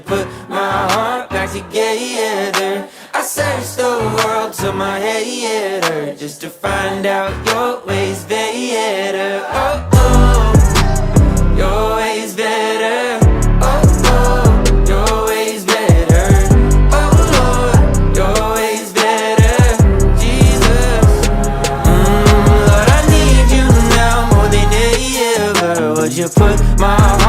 put my heart back together? I searched the world till my head hurt, just to find out your ways better. Oh, oh, your ways better. Oh, oh, your ways better. Oh, Lord, your ways better. Jesus, Lord, I need you now more than ever. Would you put my